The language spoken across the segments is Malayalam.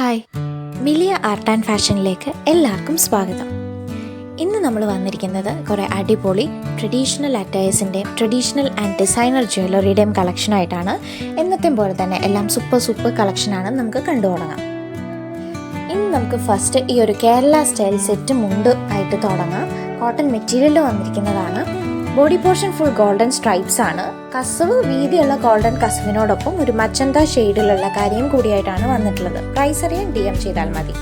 ഹായ്, മിലിയ ആർട്ട് ആൻഡ് ഫാഷനിലേക്ക് എല്ലാവർക്കും സ്വാഗതം. ഇന്ന് നമ്മൾ വന്നിരിക്കുന്നത് കുറേ അടിപൊളി ട്രഡീഷണൽ അറ്റയേഴ്സിൻ്റെയും ട്രഡീഷണൽ ആൻഡ് ഡിസൈനർ ജ്വല്ലറിയുടെയും കളക്ഷനായിട്ടാണ്. എന്നത്തെയും പോലെ തന്നെ എല്ലാം സൂപ്പർ കളക്ഷനാണ്. നമുക്ക് കണ്ടു തുടങ്ങാം. ഇന്ന് നമുക്ക് ഫസ്റ്റ് ഈ ഒരു കേരള സ്റ്റൈൽ സെറ്റ് മുണ്ട് ആയിട്ട് തുടങ്ങാം. കോട്ടൺ മെറ്റീരിയലിൽ വന്നിരിക്കുന്നതാണ്. Body portion full golden stripes ആണ്. കസവ് വീതിയുള്ള ഗോൾഡൻ കസവിനോടൊപ്പം ഒരു മച്ചന്ത ഷെയ്ഡിലുള്ള കാര്യം കൂടിയായിട്ടാണ് വന്നിട്ടുള്ളത്. പ്രൈസ് അറിയാൻ DM ചെയ്താൽ മതി.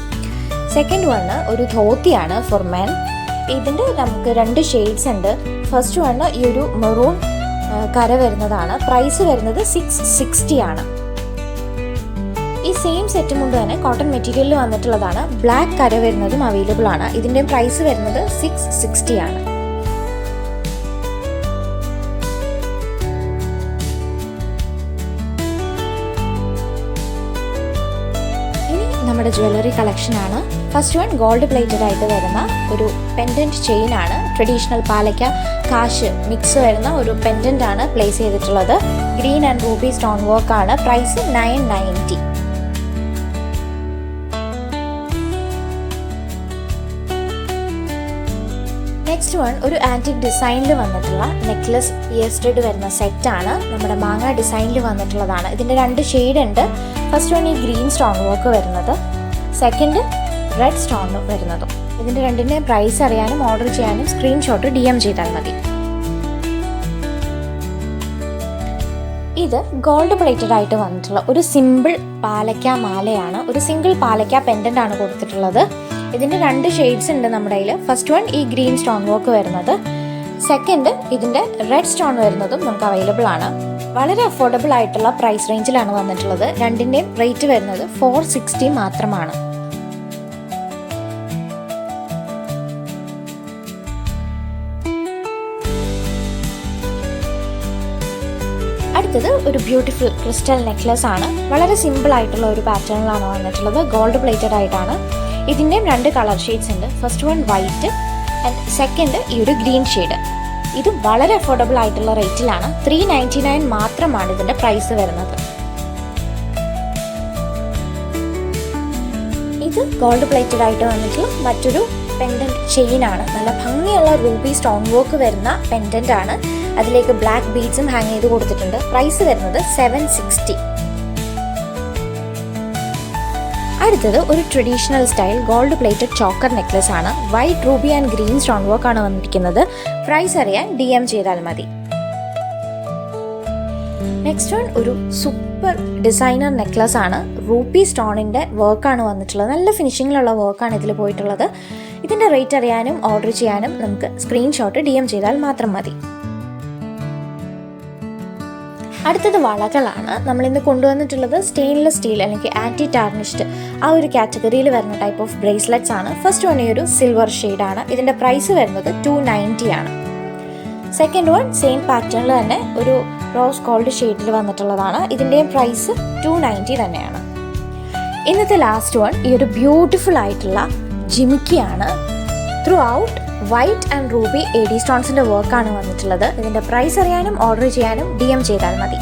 സെക്കൻഡ് വണ് ഒരു ധോത്തിയാണ് ഫോർ മെൻ. ഇതിൻ്റെ നമുക്ക് 2 ഷെയ്ഡ്സ് ഉണ്ട്. ഫസ്റ്റ് വണ് ഈ ഒരു മെറൂൺ കര വരുന്നതാണ്. പ്രൈസ് വരുന്നത് 660 ആണ്. ഈ സെയിം സെറ്റും കൊണ്ട് തന്നെ കോട്ടൺ മെറ്റീരിയലിൽ വന്നിട്ടുള്ളതാണ്. ബ്ലാക്ക് കര വരുന്നതും അവൈലബിൾ ആണ്. ഇതിൻ്റെ പ്രൈസ് വരുന്നത് 660 ആണ്. നമ്മുടെ ജ്വല്ലറി കളക്ഷനാണ്. ഫസ്റ്റ് വൺ ഗോൾഡ് പ്ലേറ്റഡ് ആയിട്ട് വരുന്ന ഒരു പെൻഡൻറ്റ് ചെയിൻ ആണ്. ട്രഡീഷണൽ പാലക്ക കാശ് മിക്സ് വരുന്ന ഒരു പെൻഡൻ്റ് ആണ് പ്ലേസ് ചെയ്തിട്ടുള്ളത്. Green and Ruby stone work ആണ്. പ്രൈസ് 990. നെക്സ്റ്റ് വൺ ഒരു ആൻറ്റിക് ഡിസൈനിൽ വന്നിട്ടുള്ള നെക്ലസ് ഇയർസ്റ്റഡ് വരുന്ന സെറ്റാണ്. നമ്മുടെ മാങ്ങ ഡിസൈനിൽ വന്നിട്ടുള്ളതാണ്. ഇതിൻ്റെ 2 ഷെയ്ഡ് ഉണ്ട്. ഫസ്റ്റ് വൺ ഈ ഗ്രീൻ സ്റ്റോൺ വർക്ക് വരുന്നത്, സെക്കൻഡ് റെഡ് സ്റ്റോൺ വരുന്നതും. ഇതിൻ്റെ 2ൻ്റെ പ്രൈസ് അറിയാനും ഓർഡർ ചെയ്യാനും സ്ക്രീൻഷോട്ട് DM ചെയ്താൽ മതി. ഇത് ഗോൾഡ് പ്ലേറ്റഡ് ആയിട്ട് വന്നിട്ടുള്ള ഒരു സിമ്പിൾ പാലക്ക മാലയാണ്. ഒരു സിംഗിൾ പാലക്ക പെൻഡൻ്റ് ആണ് കൊടുത്തിട്ടുള്ളത്. ഇതിൻ്റെ 2 ഷെയ്ഡ്സ് ഉണ്ട് നമ്മുടെ കയ്യിൽ. ഫസ്റ്റ് വൺ ഈ ഗ്രീൻ സ്റ്റോൺ വർക്ക് വരുന്നത്, സെക്കൻഡ് ഇതിൻ്റെ റെഡ് സ്റ്റോൺ വരുന്നതും നമുക്ക് അവൈലബിൾ ആണ്. വളരെ അഫോർഡബിൾ ആയിട്ടുള്ള പ്രൈസ് റേഞ്ചിലാണ് വന്നിട്ടുള്ളത്. 2ൻ്റെയും റേറ്റ് വരുന്നത് 460 മാത്രമാണ്. അടുത്തത് ഒരു ബ്യൂട്ടിഫുൾ ക്രിസ്റ്റൽ നെക്ലസ് ആണ്. വളരെ സിമ്പിൾ ആയിട്ടുള്ള ഒരു പാറ്റേണിലാണ് വന്നിട്ടുള്ളത്. ഗോൾഡ് പ്ലേറ്റഡ് ആയിട്ടാണ്. ഇതിൻ്റെയും 2 കളർ ഷെയ്ഡ്സ് ഉണ്ട്. First one white and second ഈ ഒരു ഗ്രീൻ ഷെയ്ഡ്. ഇത് വളരെ അഫോർഡബിൾ ആയിട്ടുള്ള റേറ്റിലാണ്. 399 മാത്രമാണ് ഇതിൻ്റെ പ്രൈസ് വരുന്നത്. ഇത് ഗോൾഡ് പ്ലേറ്റഡ് ആയിട്ട് വന്നിട്ടുള്ള മറ്റൊരു പെൻഡന്റ് ചെയിൻ ആണ്. നല്ല ഭംഗിയുള്ള റൂബി സ്റ്റോൺ വർക്ക് വരുന്ന പെൻഡന്റ് ആണ്. അതിലേക്ക് ബ്ലാക്ക് ബീഡ്സും ഹാങ് ചെയ്ത് കൊടുത്തിട്ടുണ്ട്. പ്രൈസ് വരുന്നത് 760. അടുത്തത് ഒരു traditional style gold plated choker necklace ആണ്. White ruby and green stone work ആണ് വന്നിരിക്കുന്നത്. പ്രൈസ് അറിയാൻ DM ചെയ്താൽ മതി. നെക്സ്റ്റ് വൺ ഒരു സൂപ്പർ ഡിസൈനർ നെക്ലസ് ആണ്. റൂബി സ്റ്റോണിൻ്റെ വർക്കാണ് വന്നിട്ടുള്ളത്. നല്ല ഫിനിഷിങ്ങിലുള്ള വർക്കാണ് ഇതിൽ പോയിട്ടുള്ളത്. ഇതിൻ്റെ റേറ്റ് അറിയാനും ഓർഡർ ചെയ്യാനും നമുക്ക് സ്ക്രീൻഷോട്ട് DM ചെയ്താൽ മാത്രം മതി. അടുത്തത് വളകളാണ്. നമ്മളിന്ന് കൊണ്ടുവന്നിട്ടുള്ളത് സ്റ്റെയിൻലെസ് സ്റ്റീൽ അല്ലെങ്കിൽ ആൻറ്റി ടാർണിഷ്ഡ് ആ ഒരു കാറ്റഗറിയിൽ വരുന്ന ടൈപ്പ് ഓഫ് ബ്രേസ്ലെറ്റ്സ് ആണ്. ഫസ്റ്റ് വൺ ഈ ഒരു സിൽവർ ഷെയ്ഡാണ്. ഇതിൻ്റെ പ്രൈസ് വരുന്നത് 290 ആണ്. സെക്കൻഡ് വൺ സെയിം പാറ്റേണിൽ തന്നെ ഒരു റോസ് ഗോൾഡ് ഷെയ്ഡിൽ വന്നിട്ടുള്ളതാണ്. ഇതിൻ്റെയും പ്രൈസ് 290 തന്നെയാണ്. ഇന്നത്തെ ലാസ്റ്റ് വൺ ഈ ഒരു ബ്യൂട്ടിഫുൾ ആയിട്ടുള്ള ജിമിക്കിയാണ്. Throughout white and ruby AD സ്റ്റോൺസിൻ്റെ വർക്കാണ് വന്നിട്ടുള്ളത്. ഇതിൻ്റെ പ്രൈസ് അറിയാനും ഓർഡർ ചെയ്യാനും DM ചെയ്താൽ മതി.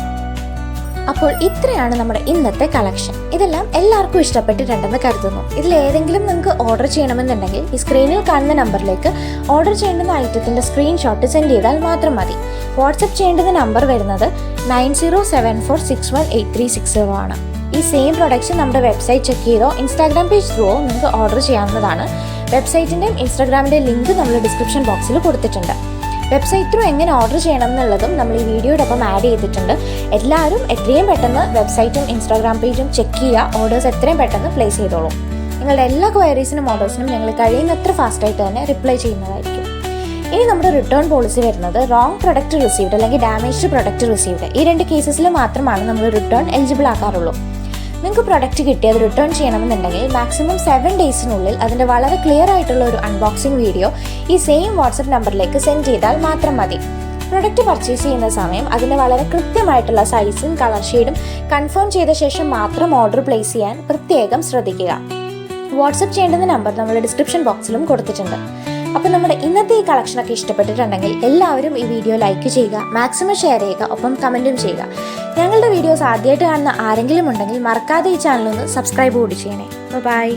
അപ്പോൾ ഇത്രയാണ് നമ്മുടെ ഇന്നത്തെ കളക്ഷൻ. ഇതെല്ലാം എല്ലാവർക്കും ഇഷ്ടപ്പെട്ടിട്ടുണ്ടെന്ന് കരുതുന്നു. ഇതിലേതെങ്കിലും നിങ്ങൾക്ക് ഓർഡർ ചെയ്യണമെന്നുണ്ടെങ്കിൽ ഈ സ്ക്രീനിൽ കാണുന്ന നമ്പറിലേക്ക് ഓർഡർ ചെയ്യേണ്ടുന്ന ഐറ്റത്തിൻ്റെ സ്ക്രീൻഷോട്ട് സെൻഡ് ചെയ്താൽ മാത്രം മതി. വാട്സപ്പ് ചെയ്യേണ്ടുന്ന നമ്പർ വരുന്നത് 9074618360 ആണ്. ഈ സെയിം പ്രൊഡക്ട്സ് നമ്മുടെ വെബ്സൈറ്റ് ചെക്ക് ചെയ്തോ ഇൻസ്റ്റാഗ്രാം പേജ് ത്രൂവോ നിങ്ങൾക്ക് ഓർഡർ ചെയ്യാവുന്നതാണ്. വെബ്സൈറ്റിൻ്റെയും ഇൻസ്റ്റാഗ്രാമിൻ്റെയും ലിങ്ക് നമ്മൾ ഡിസ്ക്രിപ്ഷൻ ബോക്സിൽ കൊടുത്തിട്ടുണ്ട്. വെബ്സൈറ്റ് ത്രൂ എങ്ങനെ ഓർഡർ ചെയ്യണമെന്നുള്ളതും നമ്മൾ ഈ വീഡിയോടൊപ്പം ആഡ് ചെയ്തിട്ടുണ്ട്. എല്ലാവരും എത്രയും പെട്ടെന്ന് വെബ്സൈറ്റും ഇൻസ്റ്റാഗ്രാം പേജും ചെക്ക് ചെയ്യുക. ഓർഡേഴ്സ് എത്രയും പെട്ടെന്ന് പ്ലേസ് ചെയ്തോളൂ. നിങ്ങളുടെ എല്ലാ ക്വയറീസിനും ഓർഡേഴ്സിനും ഞങ്ങൾ കഴിയുന്നത്ര ഫാസ്റ്റായിട്ട് തന്നെ റിപ്ലൈ ചെയ്യുന്നതായിരിക്കും. ഇനി നമ്മുടെ റിട്ടേൺ പോളിസി വരുന്നത് റോങ് പ്രൊഡക്റ്റ് റിസീവ്ഡ് അല്ലെങ്കിൽ ഡാമേജ്ഡ് പ്രൊഡക്റ്റ് റിസീവ്ഡ് ഈ 2 കേസസിൽ മാത്രമാണ് നമ്മൾ റിട്ടേൺ എലിജിബിൾ ആക്കാറുള്ളൂ. നിങ്ങൾക്ക് പ്രൊഡക്റ്റ് കിട്ടി അത് റിട്ടേൺ ചെയ്യണമെന്നുണ്ടെങ്കിൽ മാക്സിമം 7 ഡേയ്സിനുള്ളിൽ അതിൻ്റെ വളരെ ക്ലിയർ ആയിട്ടുള്ള ഒരു അൺബോക്സിംഗ് വീഡിയോ ഈ സെയിം വാട്സപ്പ് നമ്പറിലേക്ക് സെൻഡ് ചെയ്താൽ മാത്രം മതി. പ്രൊഡക്റ്റ് പർച്ചേസ് ചെയ്യുന്ന സമയം അതിൻ്റെ വളരെ കൃത്യമായിട്ടുള്ള സൈസും കളർ ഷെയ്ഡും കൺഫേം ചെയ്ത ശേഷം മാത്രം ഓർഡർ പ്ലേസ് ചെയ്യാൻ പ്രത്യേകം ശ്രദ്ധിക്കുക. വാട്സപ്പ് ചെയ്യേണ്ടുന്ന നമ്പർ നമ്മൾ ഡിസ്ക്രിപ്ഷൻ ബോക്സിലും കൊടുത്തിട്ടുണ്ട്. അപ്പോൾ നമ്മുടെ ഇന്നത്തെ ഈ കളക്ഷനൊക്കെ ഇഷ്ടപ്പെട്ടിട്ടുണ്ടെങ്കിൽ എല്ലാവരും ഈ വീഡിയോ ലൈക്ക് ചെയ്യുക, മാക്സിമം ഷെയർ ചെയ്യുക, ഒപ്പം കമൻറ്റും ചെയ്യുക. ഞങ്ങളുടെ വീഡിയോസ് ആദ്യമായിട്ട് കാണുന്ന ആരെങ്കിലും ഉണ്ടെങ്കിൽ മറക്കാതെ ഈ ചാനലൊന്ന് സബ്സ്ക്രൈബ് കൂടി ചെയ്യണേ. ബൈ.